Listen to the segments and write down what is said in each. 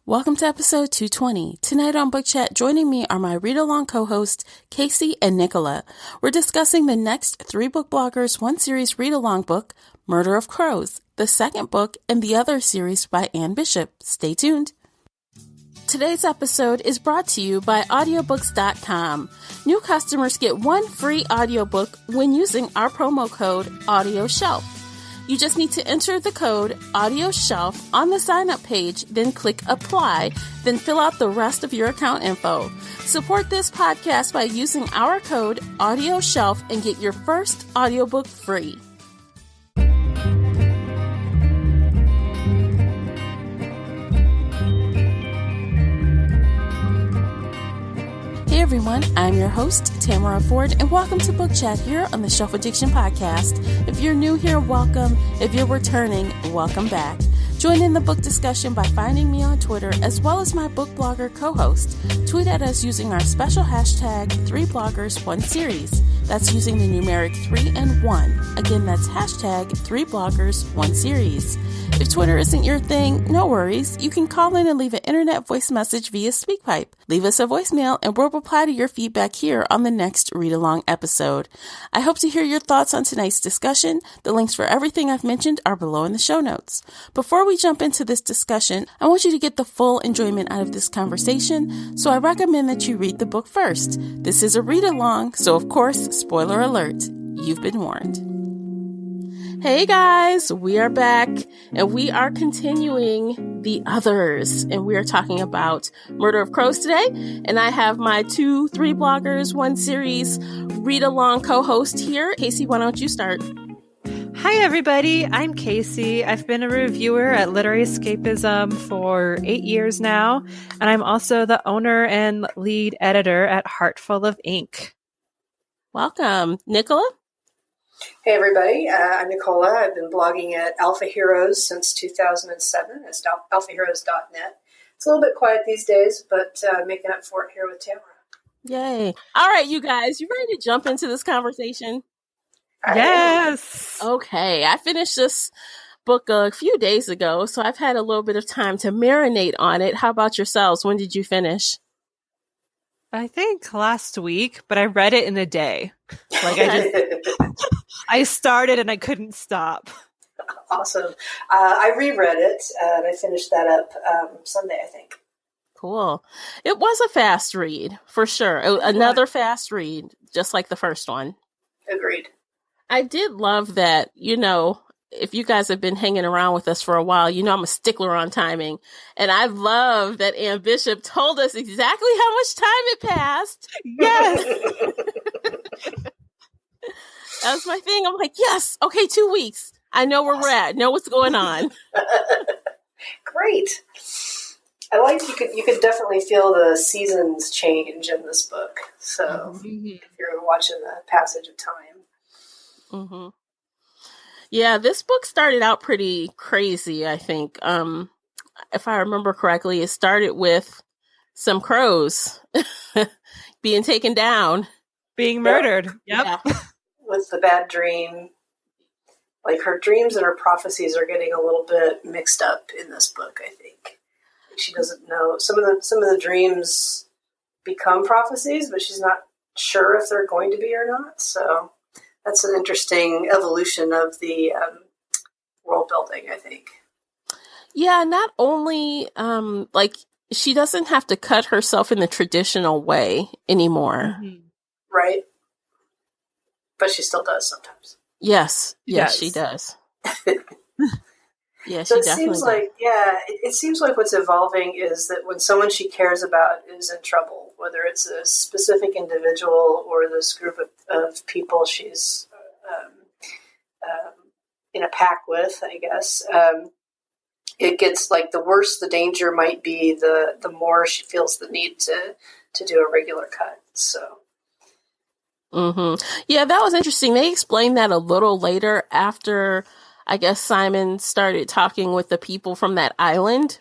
Welcome to episode 220. Tonight on Book Chat, joining me are my read-along co-hosts, Casey and Nicola. We're discussing the next 3 book bloggers, 1 series read-along book, Murder of Crows, the second book, and the other series by Anne Bishop. Stay tuned. Today's episode is brought to you by audiobooks.com. New customers get 1 free audiobook when using our promo code AudioShelf. You just need to enter the code AudioShelf on the sign-up page, then click Apply, then fill out the rest of your account info. Support this podcast by using our code AudioShelf and get your first audiobook free. Hey everyone, I'm your host, Tamara Ford, and welcome to Book Chat here on the Shelf Addiction Podcast. If you're new here, welcome. If you're returning, welcome back. Join in the book discussion by finding me on Twitter, as well as my book blogger co-host. Tweet at us using our special hashtag 3bloggers1series. That's using the numeric 3 and 1. Again, that's hashtag 3bloggers1series. If Twitter isn't your thing, no worries. You can call in and leave an internet voice message via SpeakPipe. Leave us a voicemail and we'll reply to your feedback here on the next read-along episode. I hope to hear your thoughts on tonight's discussion. The links for everything I've mentioned are below in the show notes. Before we jump into this discussion, I want you to get the full enjoyment out of this conversation, so I recommend that you read the book first. This is a read-along, so of course, spoiler alert, you've been warned. Hey guys, we are back and we are continuing The Others, and we are talking about Murder of Crows today. And I have my 2 3 bloggers, 1 series read-along co-host here. Casey, why don't you start? Hi everybody, I'm Casey. I've been a reviewer at Literary Escapism for 8 years now, and I'm also the owner and lead editor at Heartful of Ink. Welcome. Nicola? Hey everybody, I'm Nicola. I've been blogging at Alpha Heroes since 2007. It's alphaheroes.net. It's a little bit quiet these days, but making up for it here with Tamara. Yay. All right, you guys, you ready to jump into this conversation? Yes. Okay, I finished this book a few days ago, so I've had a little bit of time to marinate on it. How about yourselves? When did you finish? I think last week, but I read it in a day. I started and I couldn't stop. Awesome. I reread it and I finished that up Sunday, I think. Cool. It was a fast read, for sure. Another fast read, just like the first one. Agreed. I did love that, if you guys have been hanging around with us for a while, I'm a stickler on timing. And I love that Anne Bishop told us exactly how much time it passed. Yes. That was my thing. I'm like, yes. Okay, 2 weeks. I know where we're at. Know what's going on. Great. I like you could definitely feel the seasons change in this book. So if you're watching the passage of time. Mm-hmm. Yeah, this book started out pretty crazy, I think. If I remember correctly, it started with some crows being taken down. Being murdered. Yep. Yeah. With the bad dream. Like her dreams and her prophecies are getting a little bit mixed up in this book, I think. She doesn't know. Some of the dreams become prophecies, but she's not sure if they're going to be or not. So that's an interesting evolution of the world building, I think. Yeah, not only, she doesn't have to cut herself in the traditional way anymore. Mm-hmm. Right? But she still does sometimes. Yes, she does. Yeah, so she it definitely seems does. like, it seems like what's evolving is that when someone she cares about is in trouble, whether it's a specific individual or this group of people she's in a pack with, I guess, it gets like the worse the danger might be, the more she feels the need to do a regular cut. So. Mm-hmm. Yeah, that was interesting. They explained that a little later after, I guess, Simon started talking with the people from that island.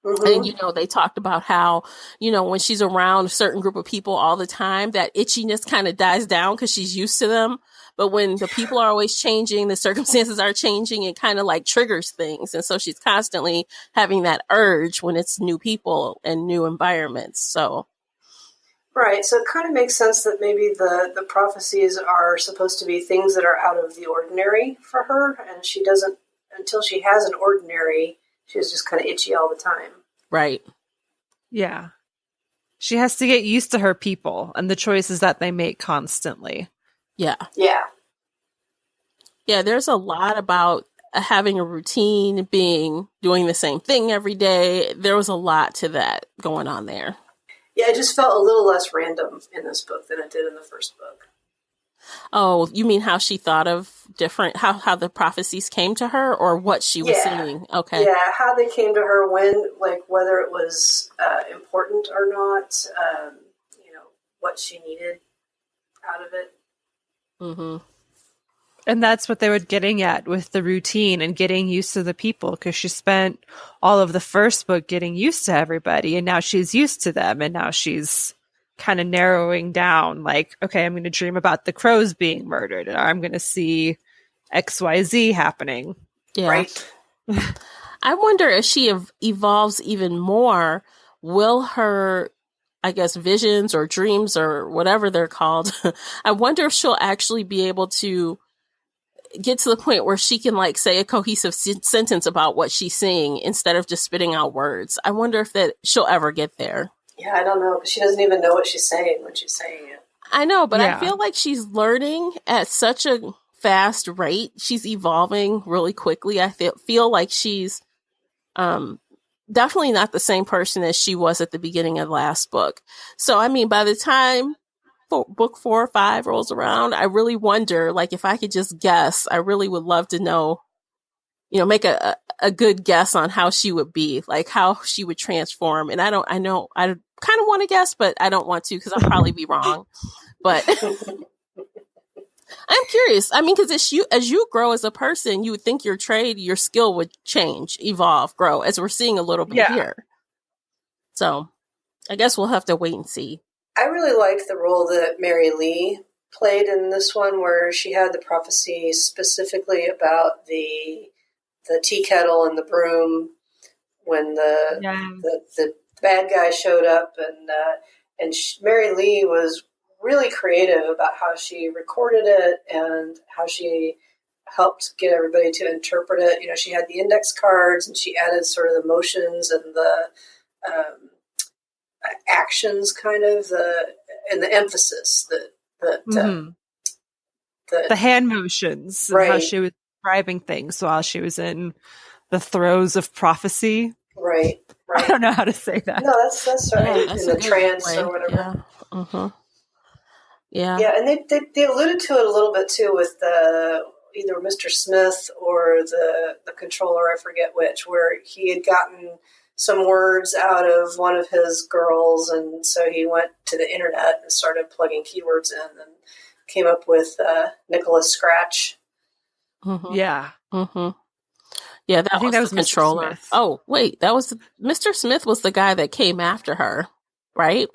Mm-hmm. And, they talked about how, when she's around a certain group of people all the time, that itchiness kind of dies down because she's used to them. But when the people are always changing, the circumstances are changing, it kind of like triggers things. And so she's constantly having that urge when it's new people and new environments. So. Right. So it kind of makes sense that maybe the prophecies are supposed to be things that are out of the ordinary for her. And she doesn't, until she has an ordinary, she's just kind of itchy all the time. Right. Yeah. She has to get used to her people and the choices that they make constantly. Yeah. Yeah. Yeah, there's a lot about having a routine, doing the same thing every day. There was a lot to that going on there. Yeah, it just felt a little less random in this book than it did in the first book. Oh, you mean how she thought of different, how the prophecies came to her, or what she was seeing? Okay. Yeah, how they came to her, when, like, whether it was important or not, what she needed out of it. Mm-hmm. And that's what they were getting at with the routine and getting used to the people, because she spent all of the first book getting used to everybody, and now she's used to them, and now she's kind of narrowing down, like, okay, I'm going to dream about the crows being murdered, or I'm going to see XYZ happening. Yeah. Right. I wonder if she evolves even more, will her, I guess, visions or dreams or whatever they're called, I wonder if she'll actually be able to get to the point where she can like say a cohesive sentence about what she's seeing instead of just spitting out words. I wonder if that she'll ever get there. Yeah, I don't know, because she doesn't even know what she's saying when she's saying it. I know, but Yeah. I feel like she's learning at such a fast rate. She's evolving really quickly. I feel like she's definitely not the same person as she was at the beginning of the last book. So, I mean, by the time book 4 or 5 rolls around, I really wonder, like, if I could just guess, I really would love to know, make a good guess on how she would be, like how she would transform. And I kind of want to guess, but I don't want to, because I'll probably be wrong. But I'm curious. I mean, because as you grow as a person, you would think your skill would change, evolve, grow, as we're seeing a little bit here. So I guess we'll have to wait and see. I really liked the role that Mary Lee played in this one, where she had the prophecy specifically about the tea kettle and the broom when the bad guy showed up, and Mary Lee was really creative about how she recorded it and how she helped get everybody to interpret it. She had the index cards, and she added sort of the motions and the actions, kind of and the emphasis that the hand motions, right. And how she was describing things while she was in the throes of prophecy. Right. I don't know how to say that. No, that's right. Yeah, that's in the trance or whatever. Yeah. Uh-huh. Yeah. Yeah, and they alluded to it a little bit too with either Mr. Smith or the controller, I forget which, where he had gotten some words out of one of his girls, and so he went to the internet and started plugging keywords in and came up with Nicola Scratch. Mm-hmm. Yeah. Mm-hmm. Yeah, I think that was the controller. Mr. Smith. Oh, wait, Mr. Smith was the guy that came after her, right?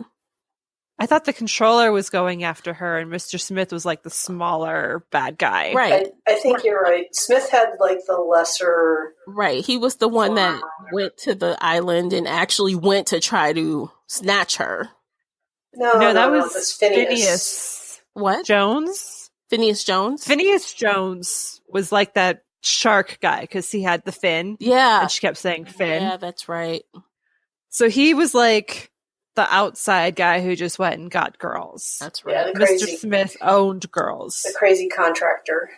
I thought the controller was going after her, and Mr. Smith was like the smaller bad guy. Right. I think you're right. Smith had like the lesser. Right. He was the one that went to the island and actually went to try to snatch her. No, that was Phineas. What? Jones? Phineas Jones? Phineas Jones was like that shark guy because he had the fin. Yeah. And she kept saying fin. Yeah, that's right. So he was like the outside guy who just went and got girls. That's right. Yeah, Mr. Smith owned girls. The crazy contractor.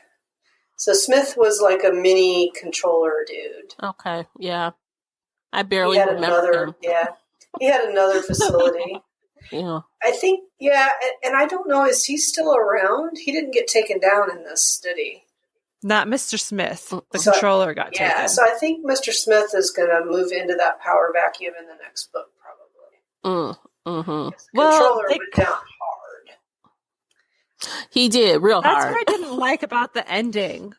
So Smith was like a mini controller dude. Okay, yeah. I barely remember him. Yeah. He had another facility. Yeah. I think, and I don't know, is he still around? He didn't get taken down in this, did he? Not Mr. Smith. The controller got taken. Yeah, so I think Mr. Smith is going to move into that power vacuum in the next book, probably. Mm-hmm. Controller went down hard. He did, real hard. That's what I didn't like about the ending.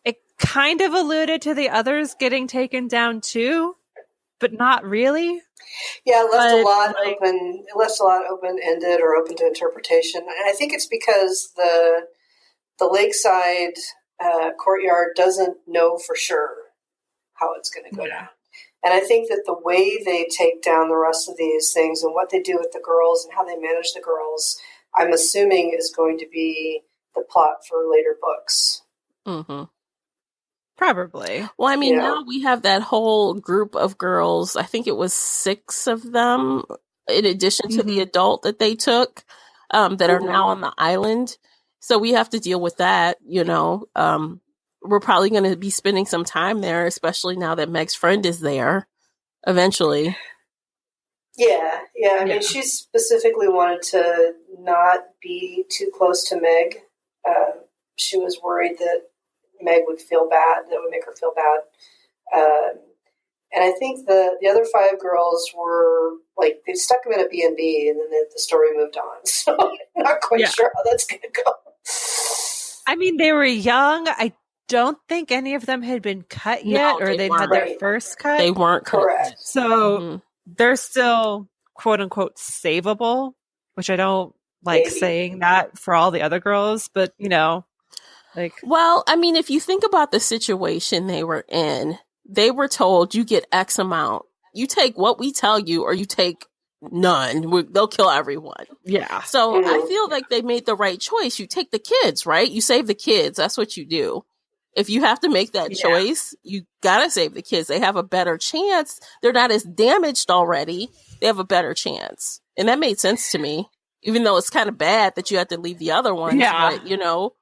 It kind of alluded to the others getting taken down too, but not really. Yeah, it left a lot open. It left a lot open-ended or open to interpretation, and I think it's because the lakeside courtyard doesn't know for sure how it's going to go down. And I think that the way they take down the rest of these things and what they do with the girls and how they manage the girls, I'm assuming is going to be the plot for later books. Mm-hmm. Probably. Well, I mean, now we have that whole group of girls. I think it was 6 of them, in addition to the adult that they took, that are now on the island. So we have to deal with that, you know. We're probably going to be spending some time there, especially now that Meg's friend is there eventually. Yeah. I mean, she specifically wanted to not be too close to Meg. She was worried that Meg would feel bad, that would make her feel bad. And I think the other 5 girls were, like, they stuck them in a B&B and then the story moved on. So I'm not quite sure how that's going to go. I mean, they were young. I don't think any of them had been cut yet, or they'd had their first cut. They weren't correct. So they're still, quote unquote, savable, which I don't like saying that for all the other girls, but you know, like. Well, I mean, if you think about the situation they were in, they were told you get X amount. You take what we tell you, or you take none. They'll kill everyone. Yeah. So I feel like they made the right choice. You take the kids, right? You save the kids. That's what you do. If you have to make that choice, you gotta save the kids. They have a better chance. They're not as damaged already. They have a better chance. And that made sense to me, even though it's kind of bad that you had to leave the other ones. Yeah. But, you know,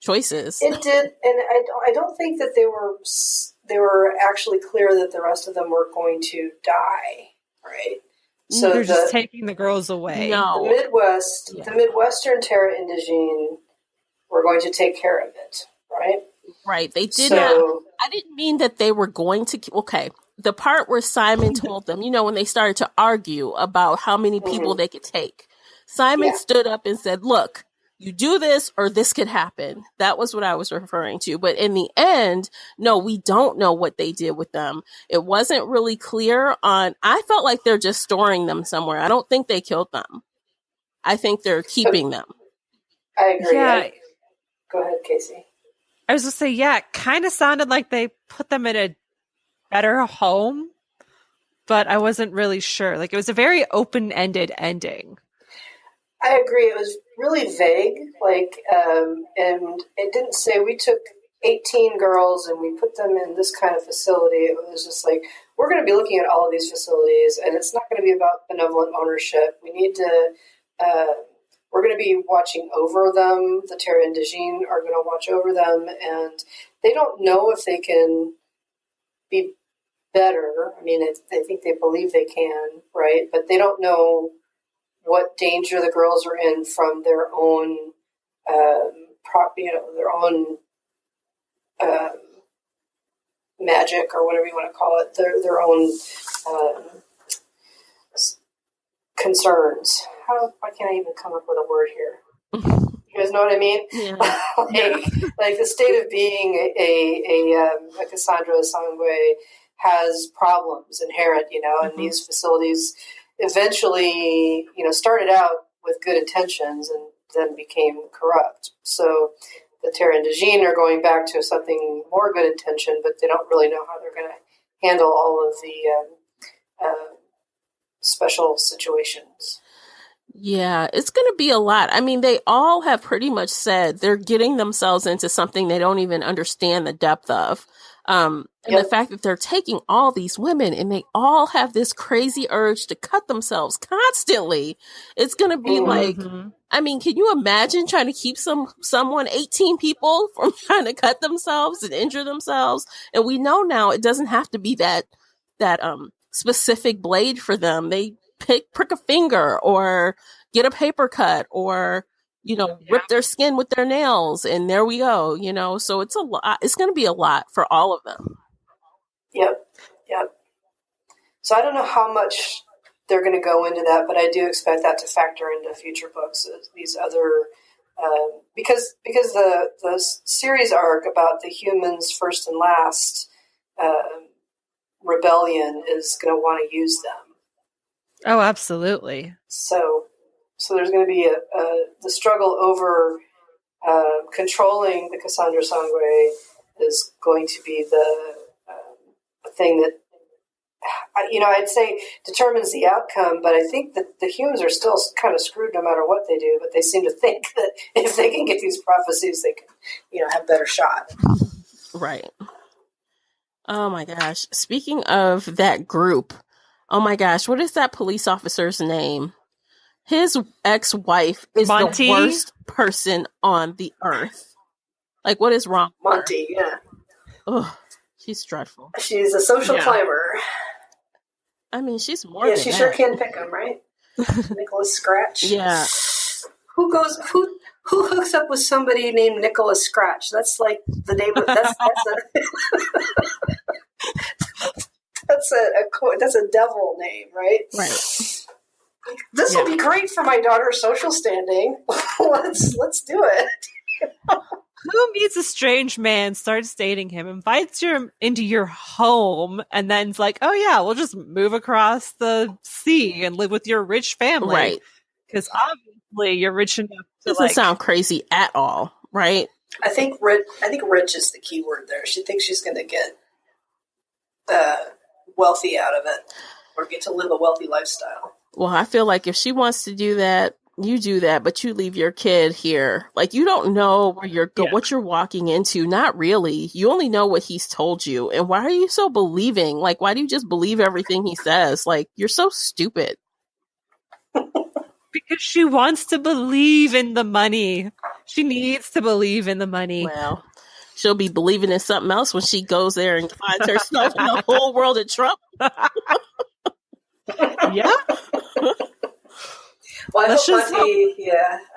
choices. It did. And I don't think that they were actually clear that the rest of them were going to die, right? So they're just taking the girls away. No. The Midwestern Terra Indigene were going to take care of it, right? Right. They did not. I didn't mean that they were going to. Okay. The part where Simon told them, you know, when they started to argue about how many people they could take, Simon stood up and said, look, you do this or this could happen. That was what I was referring to. But in the end, no, we don't know what they did with them. It wasn't really clear on. I felt like they're just storing them somewhere. I don't think they killed them. I think they're keeping them. I agree. Yeah. Go ahead, Casey. I was going to say, it kind of sounded like they put them in a better home, but I wasn't really sure. Like, it was a very open-ended ending. I agree. It was really vague, and it didn't say we took 18 girls and we put them in this kind of facility. It was just like, we're going to be looking at all of these facilities, and it's not going to be about benevolent ownership. We need to... we're going to be watching over them. The Terra Indigene are going to watch over them, and they don't know if they can be better. I mean, I think they believe they can, right? But they don't know what danger the girls are in from their own, their own magic or whatever you want to call it. Their own concerns. Why can't I even come up with a word here? You guys know what I mean? Yeah. like the state of being a Cassandra Sangwe has problems inherent, and these facilities eventually, started out with good intentions and then became corrupt. So the Terra Indigene are going back to something more good intention, but they don't really know how they're going to handle all of the special situations. Yeah, it's going to be a lot. I mean, they all have pretty much said they're getting themselves into something they don't even understand the depth of. And the fact that they're taking all these women and they all have this crazy urge to cut themselves constantly. It's going to be like, I mean, can you imagine trying to keep 18 people from trying to cut themselves and injure themselves? And we know now it doesn't have to be that specific blade for them. They prick a finger or get a paper cut or, rip their skin with their nails. And there we go, so it's a lot. It's going to be a lot for all of them. Yep. So I don't know how much they're going to go into that, but I do expect that to factor into future books. These other, because the series arc about the humans first and last rebellion is going to want to use them. Oh, absolutely. So there's going to be the struggle over controlling the Cassandra Sangre is going to be the thing that, I'd say determines the outcome, but I think that the humans are still kind of screwed no matter what they do, but they seem to think that if they can get these prophecies, they can, have better shot. Right. Oh my gosh. Speaking of that group, oh my gosh, what is that police officer's name? His ex-wife is Monty? the worst person on the earth. Like, what is wrong with Monty, her? yeah. Ugh, she's dreadful. She's a social climber. I mean, she's more than she that. sure can pick him, right? Nicholas Scratch. Yeah. Who hooks up with somebody named Nicholas Scratch? That's like the name of that's a devil name, right? Right. This will be great for my daughter's social standing. let's do it. Who meets a strange man, starts dating him, invites you into your home, and then's like, oh yeah, we'll just move across the sea and live with your rich family. Right. Because obviously you're rich enough to Doesn't sound crazy at all, right? I think rich is the key word there. She thinks she's going to get wealthy out of it or get to live a wealthy lifestyle. Well, I feel like if she wants to do that, you do that, but you leave your kid here. Like, you don't know where what you're walking into. Not really. You only know what he's told you. And why are you so believing? Like, why do you just believe everything he says? Like, you're so stupid. Because she wants to believe in the money. She needs to believe in the money. Well, she'll be believing in something else when she goes there and finds herself in the whole world in trouble. Yeah. Well, I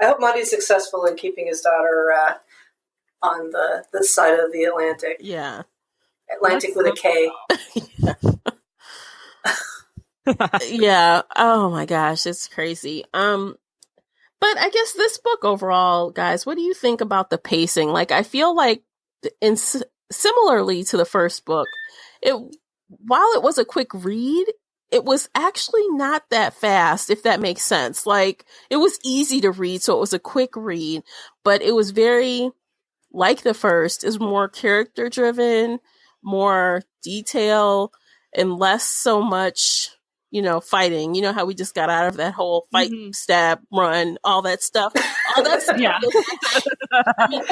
hope Monty's successful in keeping his daughter on this side of the Atlantic. Yeah. Atlantic with a K. Yeah. Oh my gosh, it's crazy. But I guess this book overall, guys, what do you think about the pacing? Like, I feel like similarly to the first book, while it was a quick read, it was actually not that fast, if that makes sense. Like, it was easy to read, so it was a quick read, but it was very, like the first, is more character driven, more detail, and less so much, fighting. You know how we just got out of that whole fight, stab, run, all that stuff. All that stuff. Yeah. I mean,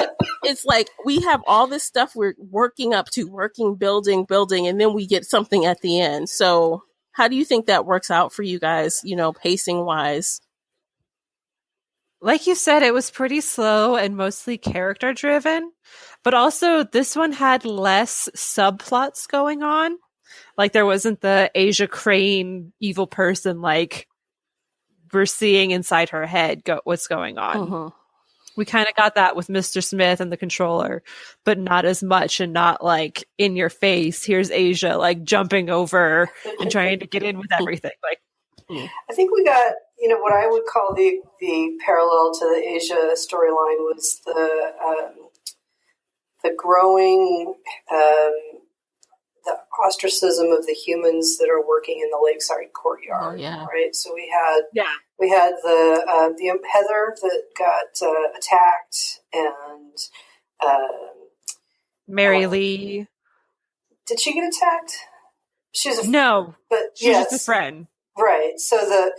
it's like we have all this stuff we're working up to, building, and then we get something at the end. So how do you think that works out for you guys, pacing wise? Like you said, it was pretty slow and mostly character driven, but also this one had less subplots going on. Like, there wasn't the Asia Crane evil person like we're seeing inside her head what's going on. Mm-hmm. We kind of got that with Mr. Smith and the controller, but not as much, and not like in your face. Here's Asia like jumping over and trying to get in with everything. Like, I think we got, what I would call the parallel to the Asia storyline was the growing the ostracism of the humans that are working in the lakeside courtyard. Oh, yeah. Right. So we had the Heather that got attacked, and Mary Lee. Did she get attacked? No, but she's just a friend. Right. So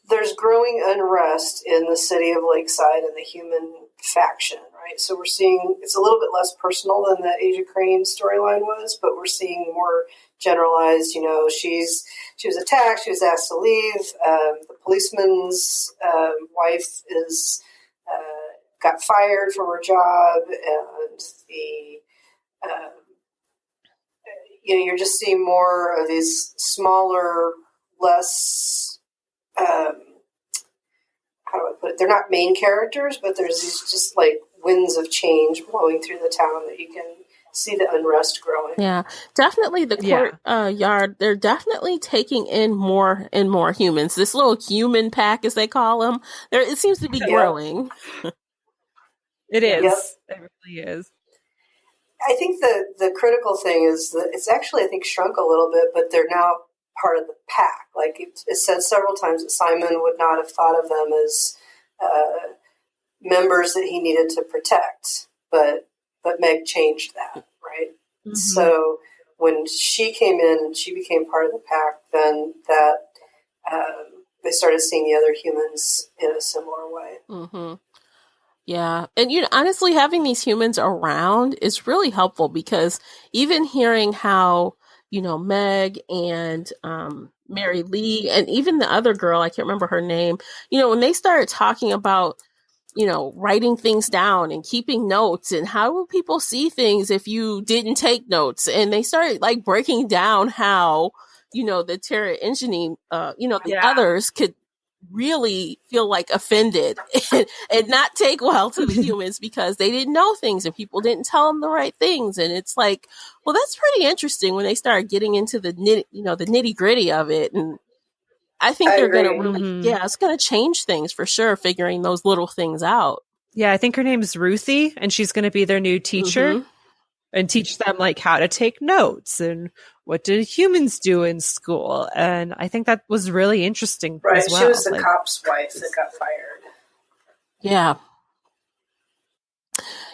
there's growing unrest in the city of Lakeside and the human faction, right? So we're seeing it's a little bit less personal than the Asia Crane storyline was, but we're seeing more generalized. She was attacked. She was asked to leave. The policeman's wife got fired from her job, and you're just seeing more of these smaller, less, how do I put it? They're not main characters, but there's these just like winds of change blowing through the town that you can see the unrest growing. Yeah, definitely the courtyard. They're definitely taking in more and more humans. This little human pack, as they call them, it seems to be growing. It is. Yep. It really is. I think the critical thing is that it's actually, I think, shrunk a little bit, but they're now part of the pack. Like it said several times that Simon would not have thought of them as, members that he needed to protect, but Meg changed that, right? Mm-hmm. So when she came in and she became part of the pack, then that they started seeing the other humans in a similar way. Mm-hmm. Yeah. And honestly, having these humans around is really helpful, because even hearing how, Meg and Mary Lee and even the other girl, I can't remember her name, when they started talking about, writing things down and keeping notes, and how will people see things if you didn't take notes? And they started like breaking down how, the Terra Engineering, the others could really feel like offended and not take well to the humans because they didn't know things and people didn't tell them the right things. And it's like, well, that's pretty interesting when they start getting into the nitty gritty of it. And I think they're going to really, it's going to change things for sure, figuring those little things out. Yeah, I think her name's Ruthie, and she's going to be their new teacher and teach them like how to take notes and what do humans do in school. And I think that was really interesting as well. She was the cop's wife that got fired. Yeah.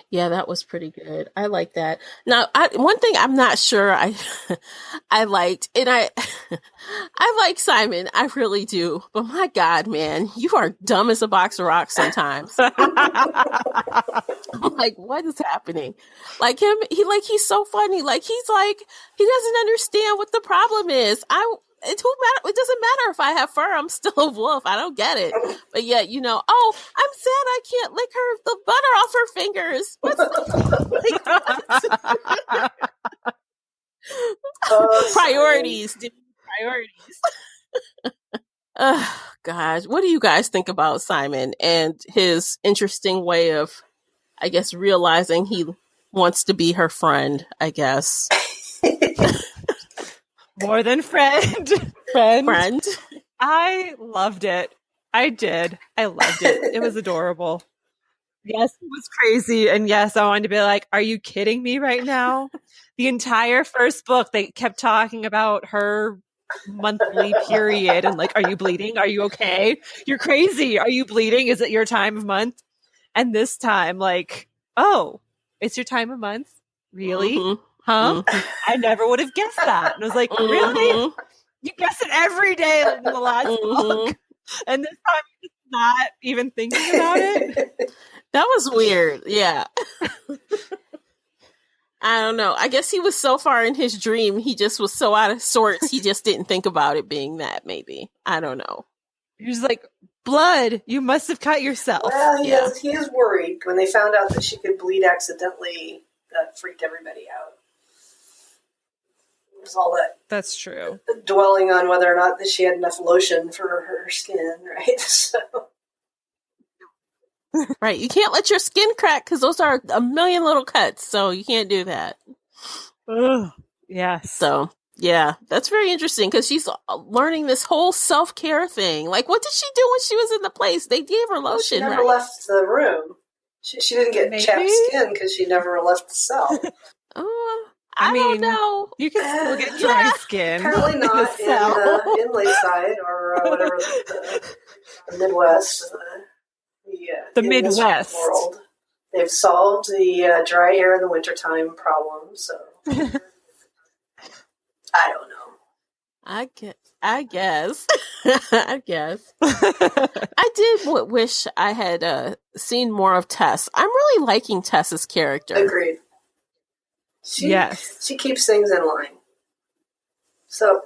Yeah, that was pretty good. I like that. Now, one thing I'm not sure I liked, and I like Simon, I really do. But my God, man, you are dumb as a box of rocks sometimes. I'm like, what is happening? Like him, he's so funny. Like he doesn't understand what the problem is. It doesn't matter if I have fur. I'm still a wolf. I don't get it. But yet, oh, I'm sad I can't lick the butter off her fingers. Priorities. Oh, gosh. What do you guys think about Simon and his interesting way of, I guess, realizing he wants to be her friend, I guess? More than friend. Friend. I loved it. I did. I loved it. It was adorable. Yes, it was crazy. And yes, I wanted to be like, are you kidding me right now? The entire first book, they kept talking about her monthly period and like, are you bleeding? Are you okay? You're crazy. Are you bleeding? Is it your time of month? And this time, like, oh, it's your time of month? Really? Mm-hmm. Huh? Mm-hmm. I never would have guessed that. And I was like, really? You guess it every day in the last book. And this time you're just not even thinking about it? That was weird. Yeah. I don't know. I guess he was so far in his dream, he just was so out of sorts, he just didn't think about it being that, maybe. I don't know. He was like, blood, you must have cut yourself. Well, he is worried. When they found out that she could bleed accidentally, that freaked everybody out. There's all that. That's true. Dwelling on whether or not that she had enough lotion for her skin, right? So. Right. You can't let your skin crack because those are a million little cuts. So you can't do that. Ugh. Yes. So, yeah, that's very interesting because she's learning this whole self-care thing. Like, what did she do when she was in the place? They gave her lotion, she never left the room. She didn't get chapped skin because she never left the cell. I don't know. You can still get dry skin. Apparently not in Lakeside or whatever the Midwest. The Midwest world. They've solved the dry air in the wintertime problem. So I don't know. I guess. I guess. I did wish I had seen more of Tess. I'm really liking Tess's character. Agreed. She keeps things in line. So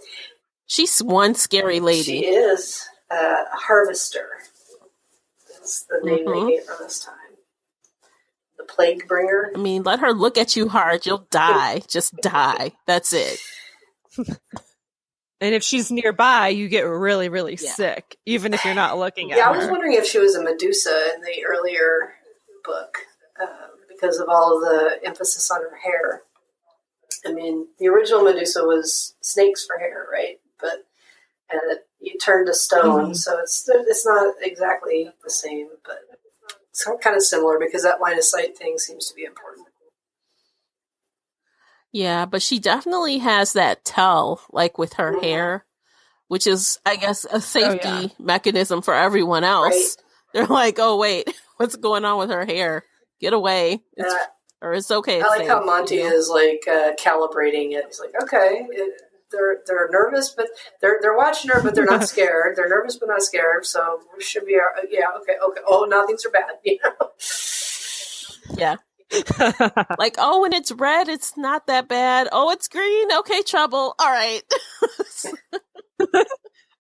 she's one scary lady. She is a harvester. That's the name they gave her this time. The plague bringer. I mean, let her look at you hard. You'll die. Just die. That's it. And if she's nearby, you get really, really sick, even if you're not looking at her. Yeah, I was wondering if she was a Medusa in the earlier book because of all of the emphasis on her hair. I mean, the original Medusa was snakes for hair, right? But you turned to stone, so it's not exactly the same, but it's kind of similar because that line of sight thing seems to be important. Yeah, but she definitely has that tell, like with her hair, which is, I guess, a safety mechanism for everyone else. They're like, oh, wait, what's going on with her hair? Get away. It's okay. I like how Monty is like calibrating it. He's like, okay, they're nervous, but they're watching her, but they're not scared. They're nervous, but not scared. So we should be, yeah, okay. Oh, now things are bad, you know? Yeah. Like, oh, when it's red, it's not that bad. Oh, it's green. Okay, trouble. All right.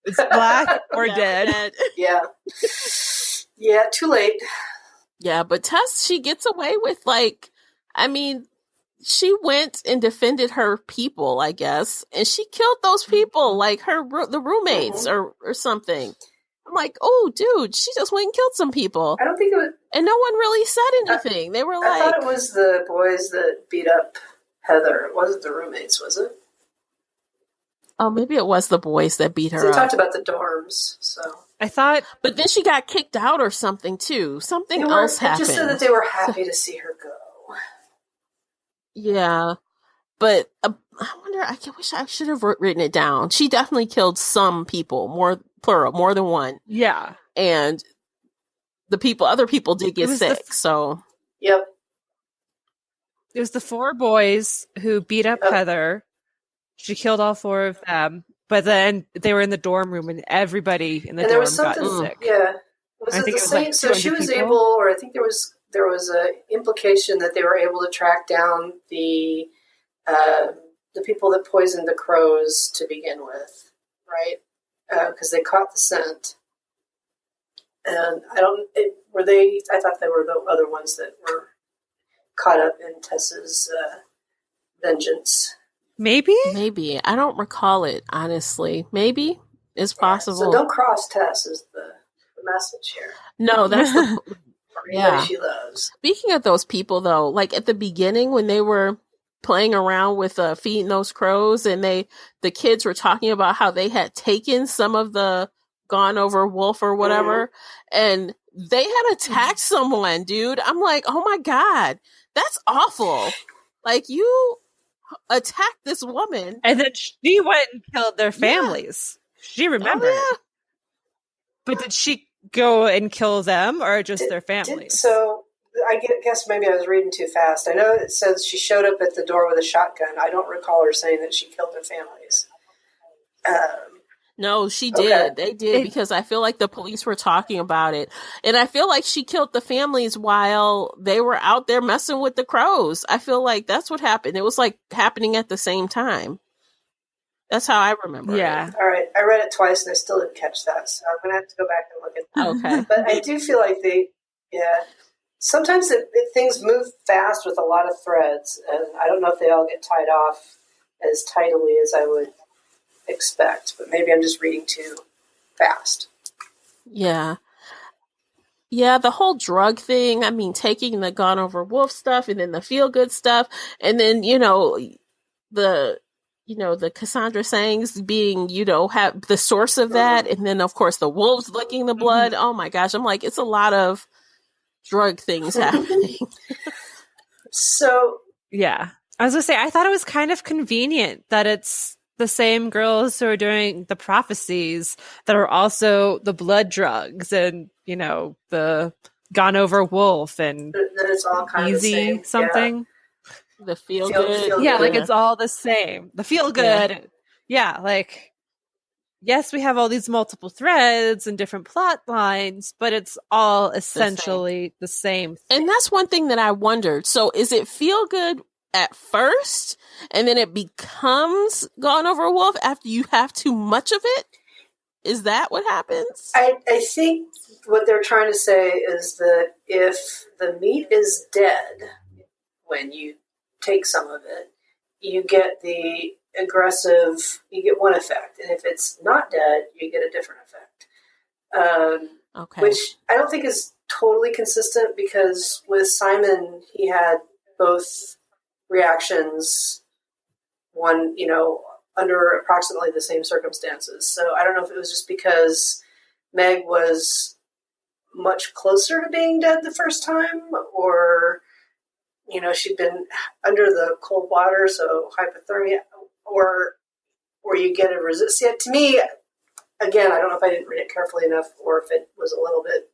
It's black or dead. Yeah. Yeah, too late. Yeah, but Tess, she gets away with, like, I mean, she went and defended her people, I guess, and she killed those people, like the roommates or something. I'm like, oh, dude, she just went and killed some people. I don't think it was... And no one really said anything. They were like... I thought it was the boys that beat up Heather. It wasn't the roommates, was it? Oh, maybe it was the boys that beat her up. They talked about the dorms, so... I thought... But then she got kicked out or something, too. Something else happened. It just said that they were happy to see her go. Yeah. But I wonder, I wish I should have written it down. She definitely killed some people, more than one. Yeah. And other people did get sick, so... Yep. It was the 4 boys who beat up Heather. She killed all 4 of them. But then they were in the dorm room and everybody in the dorm got sick. Yeah. Was it the same? So she was able, or I think there was a implication that they were able to track down the people that poisoned the crows to begin with, right? Because they caught the scent. And I thought they were the other ones that were caught up in Tess's vengeance. Maybe. I don't recall it, honestly. Maybe it's possible. So don't cross Tess is the message here. No, that's the she loves. Speaking of those people, though, like at the beginning when they were playing around with feeding those crows, and the kids were talking about how they had taken some of the gone over wolf or whatever, and they had attacked someone, dude. I'm like, oh my God, that's awful. Like, you attacked this woman. And then she went and killed their families. Yeah. She remembered. Oh, yeah. But did she go and kill them or just their families? So I guess maybe I was reading too fast. I know it says she showed up at the door with a shotgun. I don't recall her saying that she killed their families. No, she did. Okay. They did, because I feel like the police were talking about it. And I feel like she killed the families while they were out there messing with the crows. I feel like that's what happened. It was like happening at the same time. That's how I remember it. All right. I read it twice and I still didn't catch that. So I'm going to have to go back and look at that. Okay. But I do feel like sometimes things move fast with a lot of threads. And I don't know if they all get tied off as tidily as I would expect, but maybe I'm just reading too fast. Yeah, the whole drug thing, I mean, taking the gone over wolf stuff and then the feel good stuff, and then the Cassandra sayings being have the source of that, and then of course the wolves licking the blood. Oh my gosh, I'm like, it's a lot of drug things happening. So yeah, I was gonna say, I thought it was kind of convenient that it's the same girls who are doing the prophecies that are also the blood drugs and, the gone over wolf and that it's all kind easy of the same. something. Yeah. The feel good. Yeah, like it's all the same. The feel good. Yeah, like, yes, we have all these multiple threads and different plot lines, but it's all essentially the same thing. And that's one thing that I wondered. So is it feel good at first, and then it becomes gone over wolf after you have too much of it? Is that what happens? I think what they're trying to say is that if the meat is dead when you take some of it, you get the aggressive, you get one effect. And if it's not dead, you get a different effect. Okay. Which I don't think is totally consistent, because with Simon, he had both reactions, one, under approximately the same circumstances. So I don't know if it was just because Meg was much closer to being dead the first time, or, she'd been under the cold water, so hypothermia, or you get a resist. Yeah, to me, again, I don't know if I didn't read it carefully enough or if it was a little bit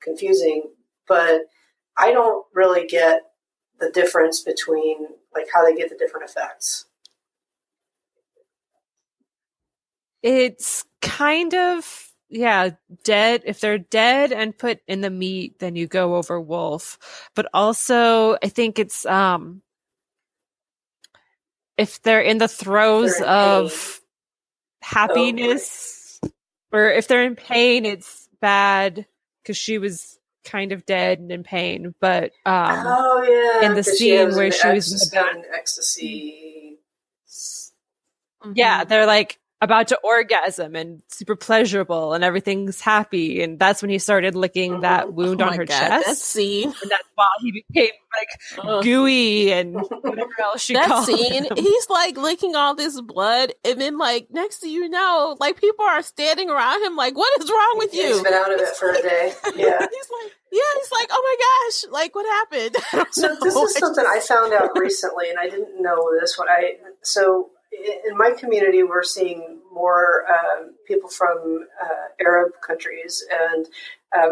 confusing, but I don't really get the difference between like how they get the different effects. It's kind of, dead. If they're dead and put in the meat, then you go over wolf. But also, I think it's if they're in the throes of happiness, or if they're in pain, it's bad because she was kind of dead and in pain. But in the scene where she was in the ecstasy, they're like about to orgasm and super pleasurable and everything's happy, and that's when he started licking that wound on her chest. That scene, and that's why he became like gooey and whatever else she called him. He's like licking all this blood, and then like next thing you know, like people are standing around him like, what is wrong with you? He's been out of it for a day. Yeah. He's like, oh my gosh, like what happened? So this is something I found out recently, and I didn't know this one. So in my community, we're seeing more people from Arab countries, and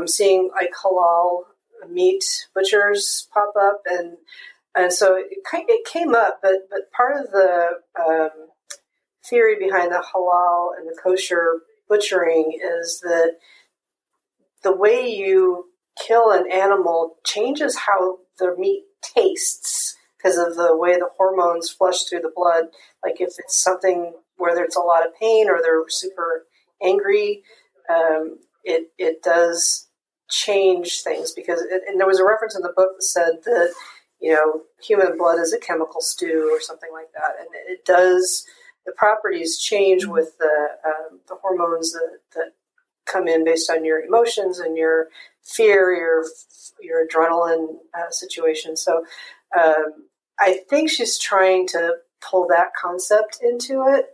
seeing like halal meat butchers pop up, and so it came up. But part of the theory behind the halal and the kosher butchering is that the way you kill an animal changes how the meat tastes, because of the way the hormones flush through the blood. Like if it's something where there's a lot of pain or they're super angry, it does change things. And there was a reference in the book that said that, human blood is a chemical stew or something like that. And it does, the properties change with the hormones that come in based on your emotions and your fear, your adrenaline situation. So, I think she's trying to pull that concept into it.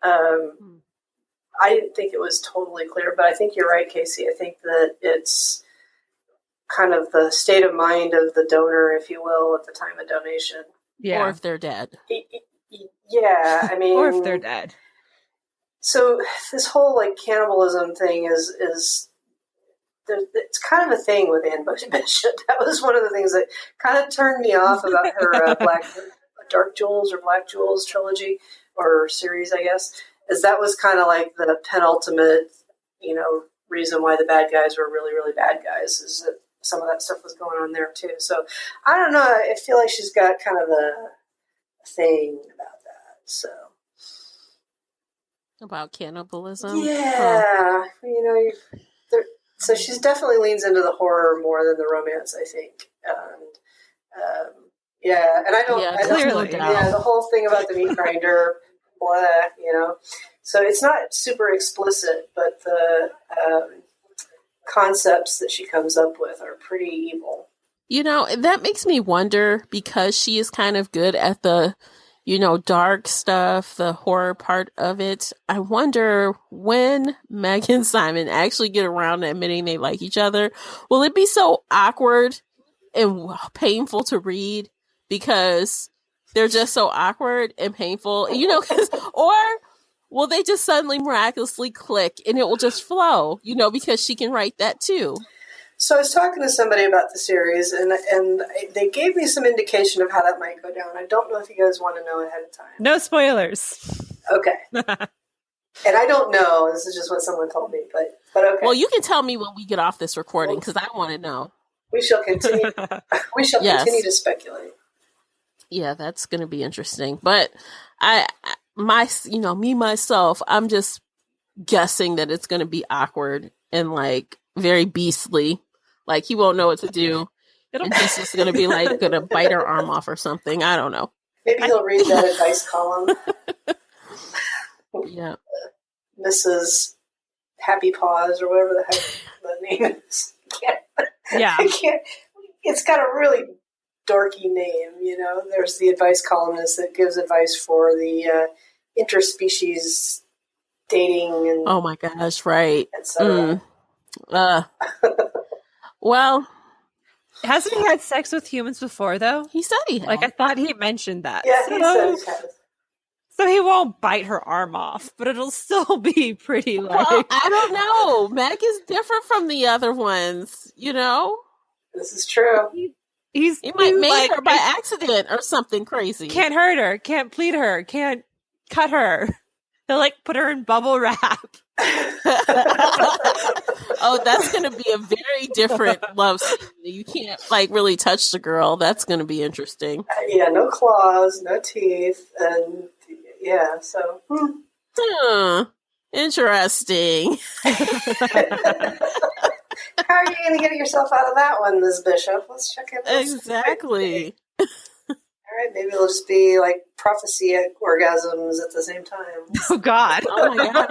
I didn't think it was totally clear, but I think you're right, Casey. I think that it's kind of the state of mind of the donor, if you will, at the time of donation. Yeah. Or if they're dead. Yeah, I mean... or if they're dead. So this whole, like, cannibalism thing is it's kind of a thing with Anne Bishop. That was one of the things that kind of turned me off about her Dark Jewels or Black Jewels trilogy or series, I guess, is that was kind of like the penultimate, reason why the bad guys were really, really bad guys, is that some of that stuff was going on there too. So I don't know. I feel like she's got kind of a thing about that. So about cannibalism. Yeah. So she's definitely leans into the horror more than the romance, I think. And the whole thing about the meat grinder, blah, So it's not super explicit, but the concepts that she comes up with are pretty evil. That makes me wonder, because she is kind of good at the, dark stuff, the horror part of it. I wonder when Meg and Simon actually get around to admitting they like each other, will it be so awkward and painful to read because they're just so awkward and painful, or will they just suddenly miraculously click and it will just flow, because she can write that too. So I was talking to somebody about the series, and they gave me some indication of how that might go down. I don't know if you guys want to know ahead of time. No spoilers. Okay. And I don't know. This is just what someone told me, but okay. Well, you can tell me when we get off this recording, because I want to know. We shall continue. Continue to speculate. Yeah, that's going to be interesting. But myself, I'm just guessing that it's going to be awkward and like very beastly. Like he won't know what to do. And he's just going to be like going to bite her arm off or something. I don't know. Maybe he'll read that advice column. Yeah. Mrs. Happy Paws or whatever the heck the name is. I can't. It's got a really dorky name, There's the advice columnist that gives advice for the interspecies dating and oh my gosh, right. etc. Well, hasn't he had sex with humans before though? He said he had. Like I thought he mentioned that. Yeah, he said he has. So he won't bite her arm off, but it'll still be pretty like... Well, I don't know. Meg is different from the other ones, you know? This is true. He might make her by accident or something crazy. Can't hurt her, can't bleed her, can't cut her. He'll like put her in bubble wrap. Oh, that's going to be a very different love scene. You can't like really touch the girl. That's going to be interesting. Yeah, no claws, no teeth, and yeah, so. Interesting. How are you going to get yourself out of that one, Ms. Bishop? Let's check it out. Exactly. All right, maybe it'll just be like prophecy orgasms at the same time. Oh, God. Oh, my God.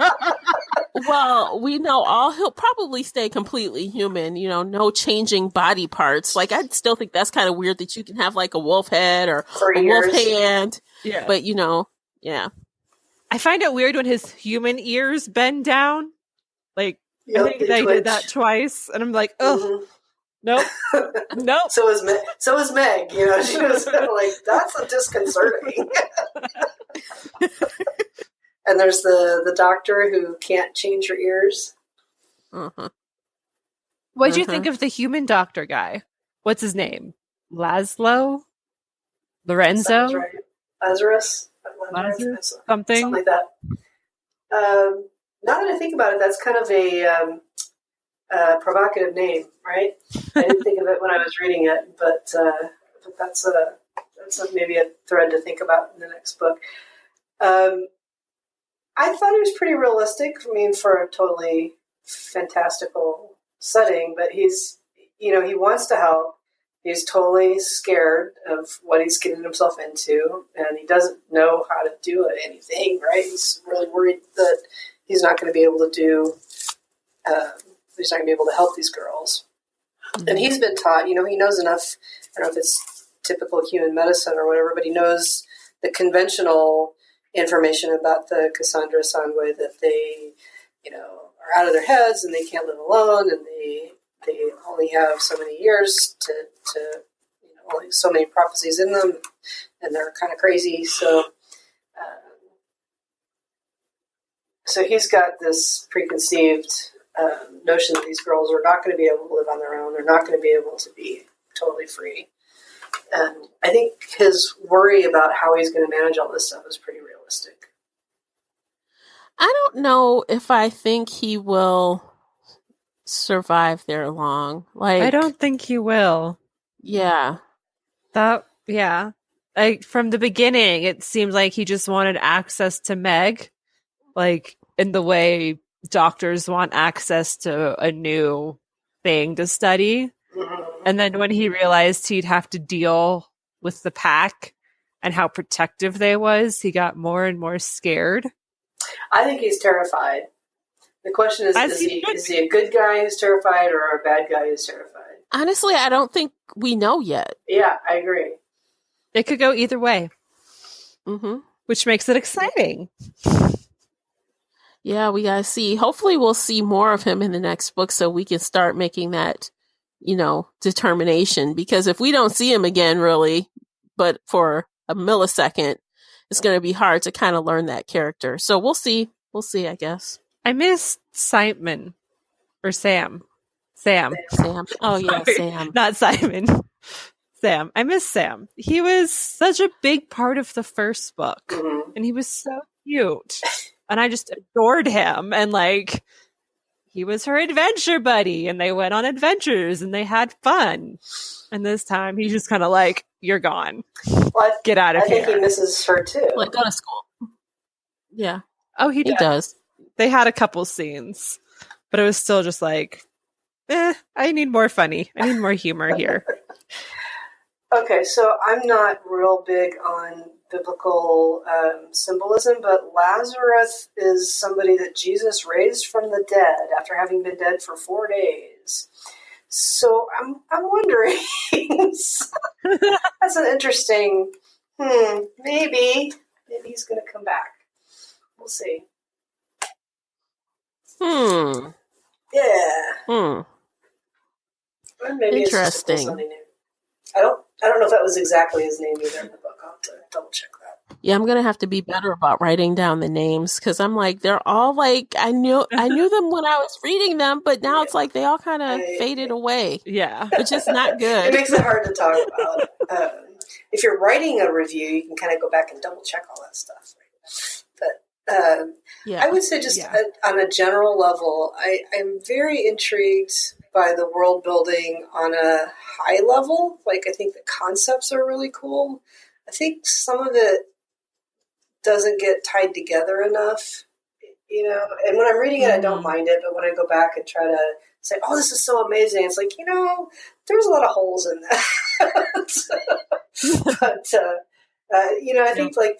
Well, we know he'll probably stay completely human, you know, no changing body parts. Like, I still think that's kind of weird that you can have like a wolf head or a wolf hand. Yeah. But, you know, yeah. I find it weird when his human ears bend down. Like, I think they did that twice. And I'm like, oh, nope. Nope. So is Meg. You know, she was like, that's a disconcerting. And there's the doctor who can't change her ears. Uh-huh. What'd you think of the human doctor guy? What's his name? Laszlo? Lorenzo? Sounds right. Lazarus? Something like that. Now that I think about it, that's kind of a provocative name, right? I didn't think of it when I was reading it, but that's maybe a thread to think about in the next book. I thought it was pretty realistic. I mean, for a totally fantastical setting, but he wants to help. He's totally scared of what he's getting himself into, and he doesn't know how to do anything, right? He's really worried that he's not going to be able to he's not going to be able to help these girls. Mm-hmm. And he's been taught, he knows enough, I don't know if it's typical human medicine or whatever, but he knows the conventional information about the Cassandra Sandway that they, are out of their heads and they can't live alone and they only have so many years to only so many prophecies in them, and they're kind of crazy. So he's got this preconceived notion that these girls are not going to be able to live on their own. They're not going to be able to be totally free. And I think his worry about how he's going to manage all this stuff is pretty realistic. I don't know if I think he will survive there long. I don't think he will. Yeah. From the beginning, it seemed like he just wanted access to Meg, like in the way doctors want access to a new thing to study. Mm-hmm. And then when he realized he'd have to deal with the pack and how protective they was, he got more and more scared. I think he's terrified. The question is he a good guy who's terrified or a bad guy who's terrified? Honestly, I don't think we know yet. Yeah, I agree. It could go either way. Mm-hmm. Which makes it exciting. Yeah, we gotta see. Hopefully we'll see more of him in the next book so we can start making that, determination. Because if we don't see him again, really, but for a millisecond, it's going to be hard to kind of learn that character. So we'll see. We'll see, I guess. I missed Simon. Or Sam. Sam. Oh, yeah, Sorry, Sam. Not Simon. Sam. I miss Sam. He was such a big part of the first book. Mm-hmm. And he was so cute. And I just adored him. And he was her adventure buddy. And they went on adventures and they had fun. And this time he's just kind of you're gone. Well, get out of here. I think he misses her too. Go to school. Yeah. Oh, he does. They had a couple scenes. But it was still just I need more funny. I need more humor here. Okay, so I'm not real big on biblical symbolism, but Lazarus is somebody that Jesus raised from the dead after having been dead for 4 days. So I'm wondering, that's an interesting, maybe he's going to come back. We'll see. Yeah. Or maybe interesting. It's just a cool Sunday name. I don't know if that was exactly his name either in the book. I'll have to double check that. Yeah, I'm gonna have to be better about writing down the names because I'm like they're all like I knew them when I was reading them, but now it's like they all kind of faded away, Yeah. which is not good. It makes it hard to talk about. If you're writing a review, you can kind of go back and double check all that stuff. But Yeah. I would say just on a general level, I'm very intrigued by the world building on a high level. Like, I think the concepts are really cool. I think some of it doesn't get tied together enough, you know. And when I'm reading it, I don't mind it. But when I go back and try to say, "Oh, this is so amazing," it's like, you know, there's a lot of holes in that. But you know, I think like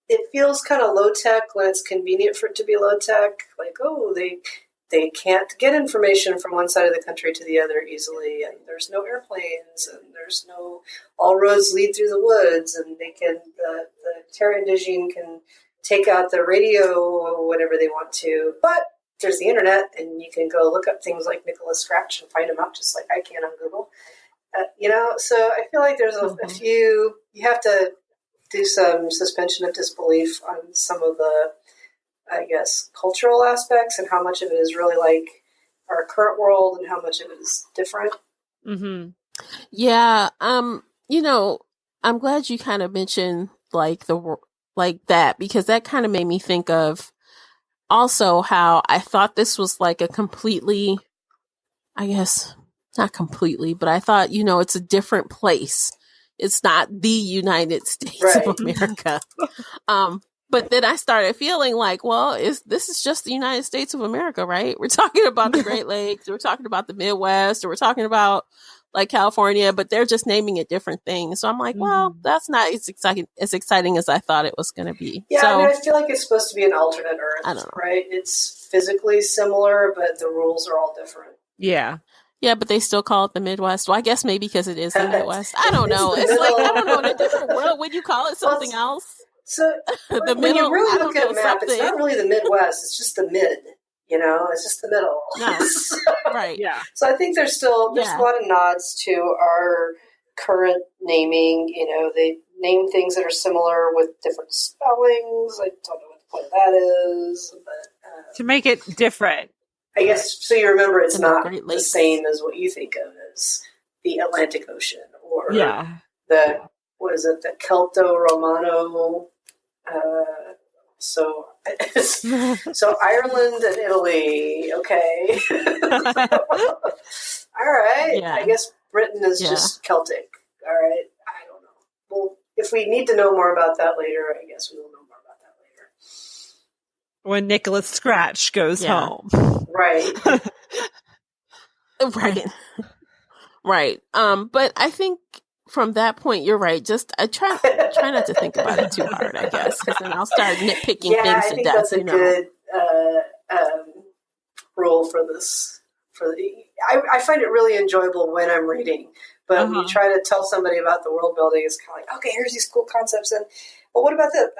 it feels kind of low tech when it's convenient for it to be low tech. Like, oh, they can't get information from one side of the country to the other easily, and there's no airplanes, and there's no all roads lead through the woods, and they can the Terra Indigene can take out the radio whenever they want to, but there's the internet, and you can go look up things like Nicola Scratch and find them out just like I can on Google. You know, so I feel like there's a few, you have to do some suspension of disbelief on some of the, I guess, cultural aspects and how much of it is really like our current world and how much of it is different. Mm-hmm. Yeah. You know, I'm glad you kind of mentioned like that because that kind of made me think of also how I thought this was like a completely, I guess, not completely, but I thought, you know, it's a different place. It's not the United States of America. But then I started feeling like, well, this is just the United States of America, right? We're talking about the Great Lakes, we're talking about the Midwest, or we're talking about like California, but they're just naming it different things. So I'm like, well, that's not as exciting as I thought it was going to be. Yeah, so, I mean, I feel like it's supposed to be an alternate Earth, I don't know. right? It's physically similar, but the rules are all different. Yeah. Yeah, but they still call it the Midwest. Well, I guess maybe because it is the Midwest. I don't know. It's like, I don't know, in a different world, would you call it something else? So when you really look at a map, something. It's not really the Midwest. It's just the mid, you know? It's just the middle. No. Right. Yeah. So I think there's a lot of nods to our current naming. You know, they name things that are similar with different spellings. I don't know what the point of that is. But to make it different. I guess, so you remember it's not the same as what you think of as the Atlantic Ocean or the Celto-Romano. So Ireland and Italy, okay. All right. Yeah. I guess Britain is just Celtic. All right. I don't know. Well, if we need to know more about that later, I guess we will know more about that later. When Nicola Scratch goes home. Right. Right. But I think from that point, you're right. Just I try not to think about it too hard, I guess, because then I'll start nitpicking things to death. That's a good rule for this. I find it really enjoyable when I'm reading, but when you try to tell somebody about the world building, it's kind of like, okay, here's these cool concepts, and well, what about that?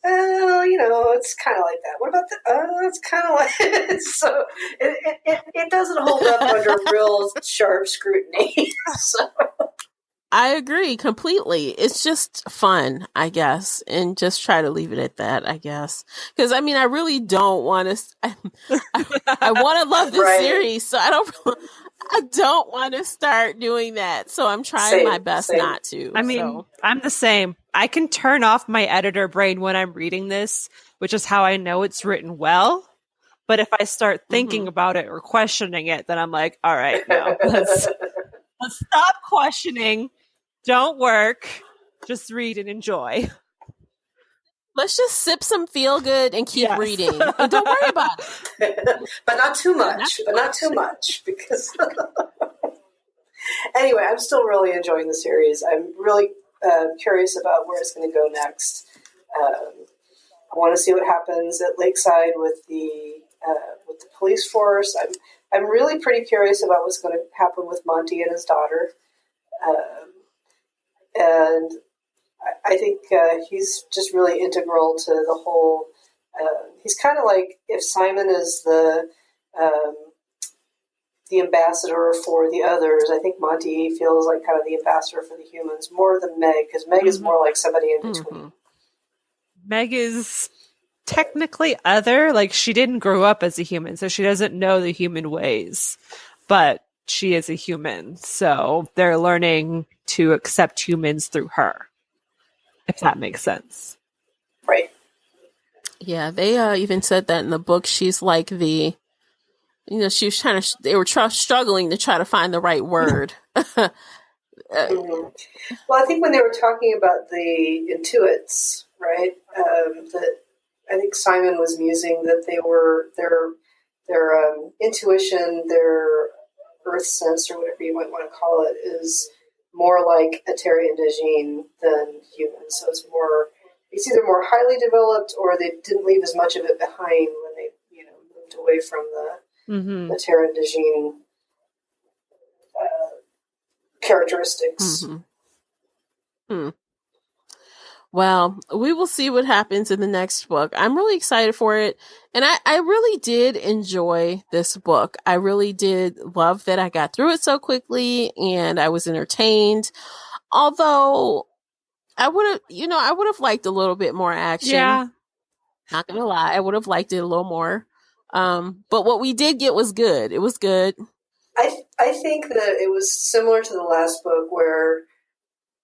Well, you know, it's kind of like that. What about that? It's kind of like so. It doesn't hold up under real sharp scrutiny. So. I agree completely. It's just fun, I guess, and just try to leave it at that, I guess. Because I mean, I really don't want to. I want to love this series, so I don't want to start doing that. So I'm trying my best not to. I mean, I'm the same. I can turn off my editor brain when I'm reading this, which is how I know it's written well. But if I start thinking about it or questioning it, then I'm like, all right, no, let's stop questioning. Don't work. Just read and enjoy. Let's just sip some feel good and keep reading. And don't worry about it. But not too much. Because anyway, I'm still really enjoying the series. I'm really curious about where it's going to go next. I want to see what happens at Lakeside with the police force. I'm really pretty curious about what's going to happen with Monty and his daughter. And I think he's just really integral to the whole. He's kind of like if Simon is the ambassador for the others. I think Monty feels like kind of the ambassador for the humans more than Meg, because Meg is more like somebody in between. Meg is technically other. Like, she didn't grow up as a human, so she doesn't know the human ways. But she is a human, so they're learning to accept humans through her, if that makes sense. Right. Yeah, they even said that in the book. She's like the, she was trying to, they were struggling to try to find the right word. Well, I think when they were talking about the intuits, right, that I think Simon was musing that they were, their intuition, their earth sense, or whatever you might want to call it, is more like a Terry and Dejin than human. So it's either more highly developed, or they didn't leave as much of it behind when they, moved away from the Terry and Dejin characteristics. Well, we will see what happens in the next book. I'm really excited for it. And I really did enjoy this book. I really did love that I got through it so quickly and I was entertained. Although I would have liked a little bit more action. Yeah. Not gonna lie. I would have liked it a little more. But what we did get was good. It was good. I think that it was similar to the last book, where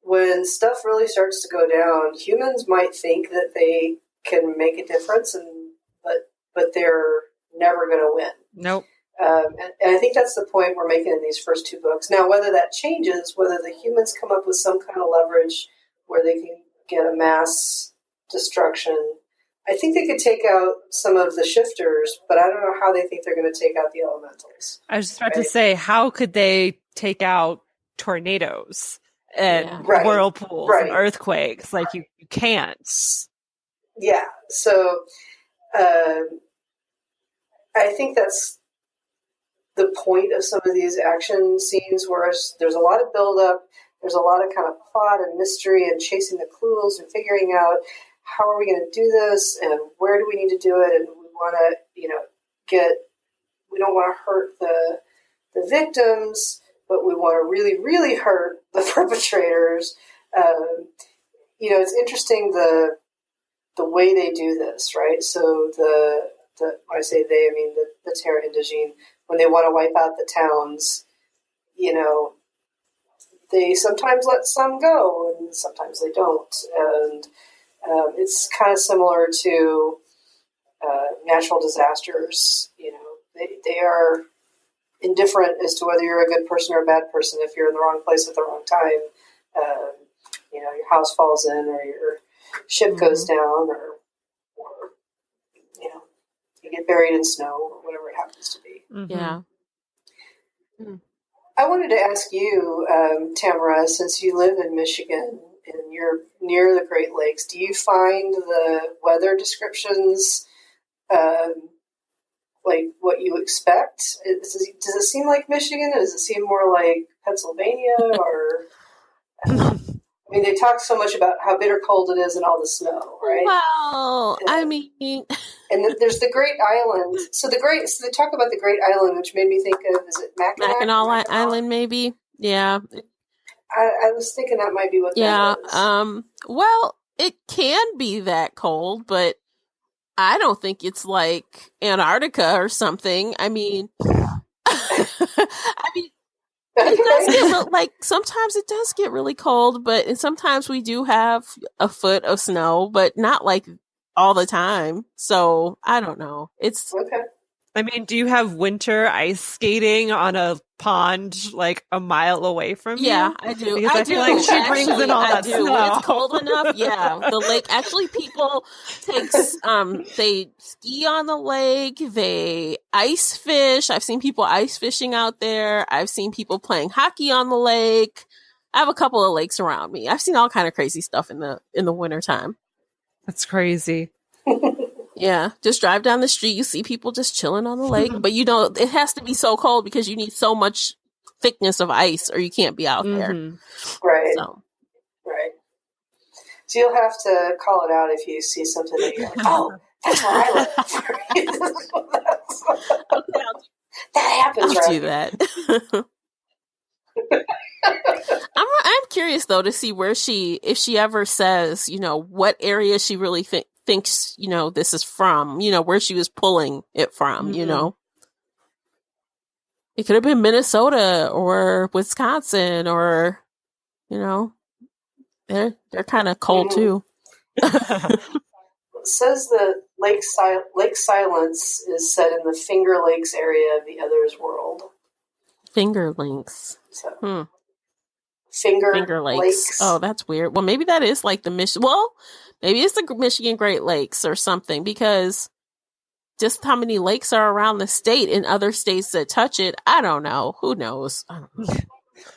when stuff really starts to go down, humans might think that they can make a difference, but they're never going to win. Nope. And I think that's the point we're making in these first two books. Now, whether that changes, whether the humans come up with some kind of leverage where they can get a mass destruction, I think they could take out some of the shifters, but I don't know how they think they're going to take out the elementals. I was just about to say, how could they take out tornadoes and whirlpools and earthquakes? Like, you can't. Yeah. So I think that's the point of some of these action scenes, where there's a lot of buildup, there's a lot of kind of plot and mystery and chasing the clues and figuring out how are we going to do this and where do we need to do it, and we want to, we don't want to hurt the victims, but we want to really, really hurt the perpetrators. It's interesting the way they do this, right? So the when I say they, I mean the Terra and Dejin, when they want to wipe out the towns, they sometimes let some go and sometimes they don't. And it's kind of similar to natural disasters. They are indifferent as to whether you're a good person or a bad person. If you're in the wrong place at the wrong time, your house falls in, or your ship goes down, or you get buried in snow, or whatever it happens to be. Yeah. I wanted to ask you, Tamara, since you live in Michigan and you're near the Great Lakes, do you find the weather descriptions like what you expect? Does it seem like Michigan? Does it seem more like Pennsylvania? Or I mean, they talk so much about how bitter cold it is and all the snow, right? Well, I mean, and there's the Great Island. So they talk about the Great Island, which made me think of, is it Mackinac Island, maybe? Yeah. I was thinking that might be what that is. Well, it can be that cold, but I don't think it's like Antarctica or something. I mean, it does get sometimes it does get really cold, and sometimes we do have a foot of snow, but not like all the time. So I don't know. It's okay. I mean, do you have winter ice skating on a pond like a mile away from you? Yeah, I do. Because I feel like she brings in all that snow. When it's cold enough, yeah. The lake, actually, people they ski on the lake, they ice fish. I've seen people ice fishing out there. I've seen people playing hockey on the lake. I have a couple of lakes around me. I've seen all kind of crazy stuff in the wintertime. That's crazy. Yeah, just drive down the street, you see people just chilling on the lake, but it has to be so cold because you need so much thickness of ice or you can't be out there. Right. Right. So you'll have to call it out if you see something that you're like, oh, that's where I live. That happens, I'll do that. I'm curious though to see if she ever says, what area she really thinks, this is from, where she was pulling it from, It could have been Minnesota or Wisconsin or, they're kind of cold too. It says that Lake Silence is set in the Finger Lakes area of the Other's world. Finger Lakes. So, Finger Lakes. Oh, that's weird. Well, maybe that is like the maybe it's the Michigan Great Lakes or something, because just how many lakes are around the state in other states that touch it, I don't know. Who knows? I don't know.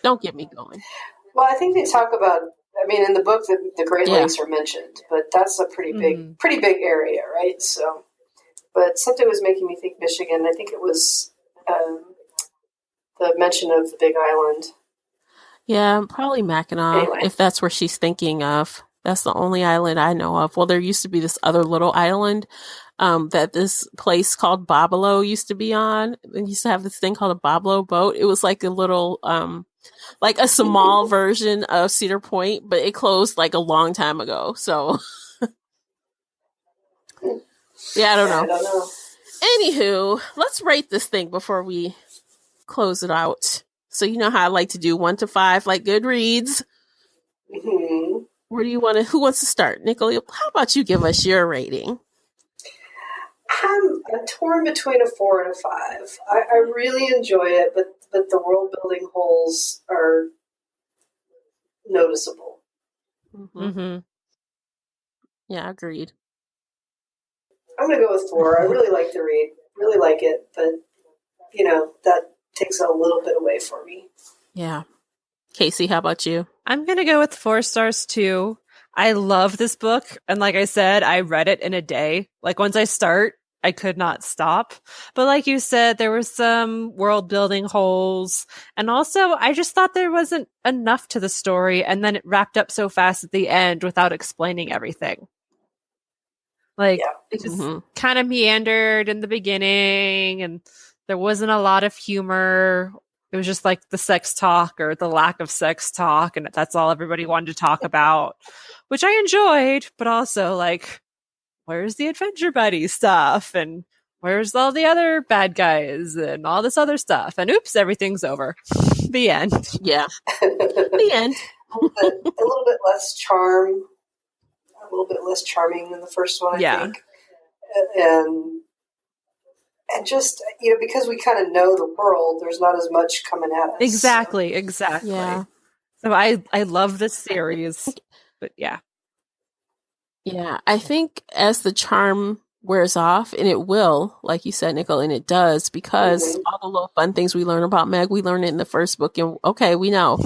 Don't get me going. Well, I think they talk about, in the book, the Great Lakes are mentioned, but that's a pretty big area, right? So, but something was making me think Michigan. I think it was the mention of the Big Island. Yeah, probably Mackinac, Anyway. if that's where she's thinking of. That's the only island I know of. Well, there used to be this other little island that this place called Bobolo used to be on. It used to have this thing called a Bobolo boat. It was like a little, like a small version of Cedar Point, but it closed like a long time ago. So, yeah, I don't know. Anywho, let's rate this thing before we close it out. So you know how I like to do 1 to 5, like Goodreads. Mm-hmm. Who wants to start? Nicola, how about you give us your rating? I'm torn between a 4 and a 5. I really enjoy it, but the world building holes are noticeable. Mm-hmm. Yeah, agreed. I'm going to go with 4. I really like the read. Really like it, but, that takes a little bit away for me. Yeah. Casey, how about you? I'm going to go with 4 stars too. I love this book. And like I said, I read it in a day. Like once I start, I could not stop. But like you said, there were some world building holes. And also I just thought there wasn't enough to the story. And then it wrapped up so fast at the end without explaining everything. Like it just kind of meandered in the beginning and there wasn't a lot of humor. It was just like the sex talk or the lack of sex talk. And that's all everybody wanted to talk about, which I enjoyed, but also like, where's the adventure buddy stuff? And where's all the other bad guys and all this other stuff? And oops, everything's over. The end. Yeah. The end. a little bit less charm, a little bit less charming than the first one, I think. And just, because we kind of know the world, there's not as much coming at us. Exactly. Yeah. So I love this series, but yeah. Yeah, I think as the charm wears off, and it will, like you said, Nicole, and it does, because all the little fun things we learn about Meg, we learn it in the first book, and okay, we know.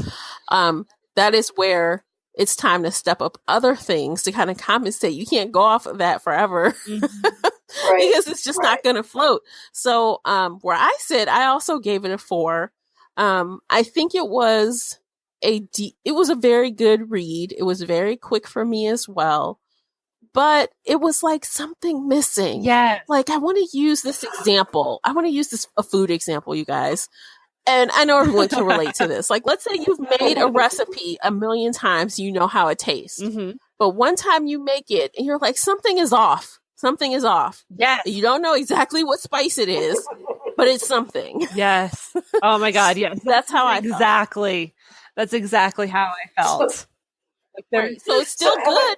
That is where it's time to step up other things to kind of compensate. You can't go off of that forever. Because it's just not going to float. So where I sit, I also gave it a 4. I think it was a very good read. It was very quick for me as well. But it was like something missing. Yeah. Like I want to use this example. I want to use a food example, you guys. And I know everyone can relate to this. Like, let's say you've made a recipe 1,000,000 times, you know how it tastes. But one time you make it and you're like, something is off. Something is off. Yes. You don't know exactly what spice it is, but it's something. Yes. Oh my God. Yes. That's how I felt. Exactly. That's exactly how I felt. So it's still good.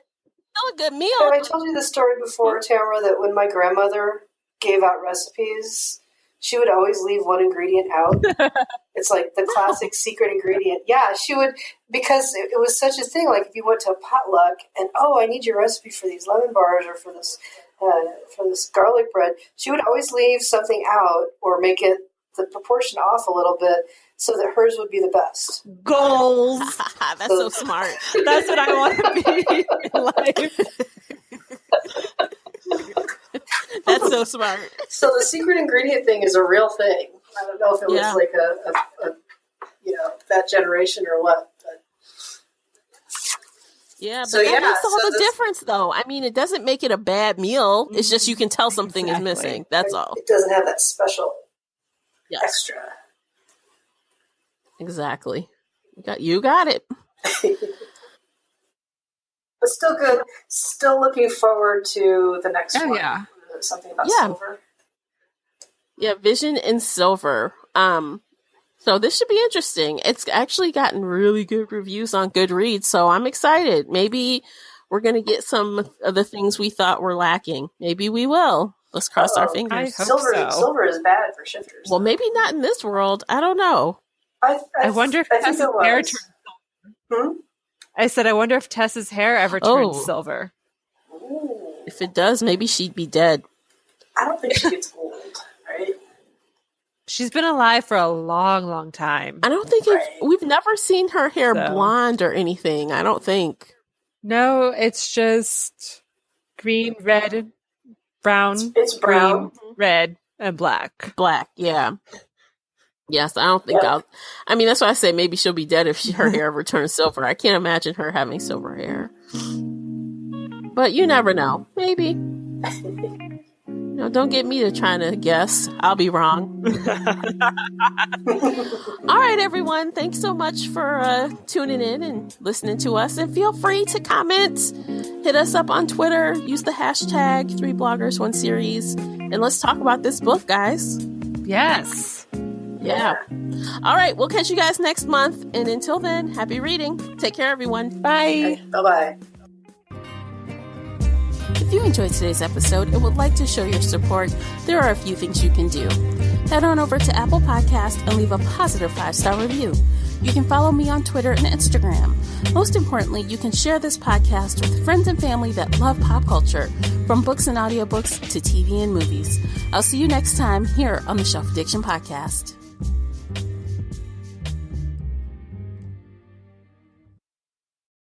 Still a good meal. Have I told you the story before, Tamara, that when my grandmother gave out recipes, she would always leave one ingredient out? It's like the classic secret ingredient. Yeah, she would, because it was such a thing. Like if you went to a potluck and, I need your recipe for these lemon bars or for this garlic bread, she would always leave something out or make it the proportion off a little bit so that hers would be the best. Goals. That's so smart. That's what I want to be in life. That's so smart. So the secret ingredient thing is a real thing. I don't know if it was like a that generation or what. But. Yeah, but that makes all the difference, though. I mean, it doesn't make it a bad meal. It's just you can tell something is missing. That's all. It doesn't have that special extra. Exactly. You got it. But still good. Still looking forward to the next one. Yeah. Something about silver. Yeah, Vision in Silver. So this should be interesting. It's actually gotten really good reviews on Goodreads, so I'm excited. Maybe we're going to get some of the things we thought were lacking. Maybe we will. Let's cross our fingers. I hope Silver is bad for shifters. Well, maybe not in this world. I don't know. I wonder if Tess's hair turns silver. I said, I wonder if Tess's hair ever turns silver. Ooh. If it does, maybe she'd be dead. I don't think she gets old, right? She's been alive for a long, long time. I don't think we've never seen her hair blonde or anything. I don't think. No, it's just green, red, brown. It's brown, green, red, and black. Black, yeah. Yes, I don't think I mean, that's why I say maybe she'll be dead if her hair ever turns silver. I can't imagine her having silver hair. But you never know. Maybe. No, don't get me to trying to guess. I'll be wrong. All right, everyone. Thanks so much for tuning in and listening to us. And feel free to comment. Hit us up on Twitter. Use the hashtag 3bloggers1series. And let's talk about this book, guys. Yes. Yeah. All right. We'll catch you guys next month. And until then, happy reading. Take care, everyone. Bye. Bye-bye. If you enjoyed today's episode and would like to show your support, there are a few things you can do. Head on over to Apple Podcasts and leave a positive 5-star review. You can follow me on Twitter and Instagram. Most importantly, you can share this podcast with friends and family that love pop culture, from books and audiobooks to TV and movies. I'll see you next time here on the Shelf Addiction Podcast.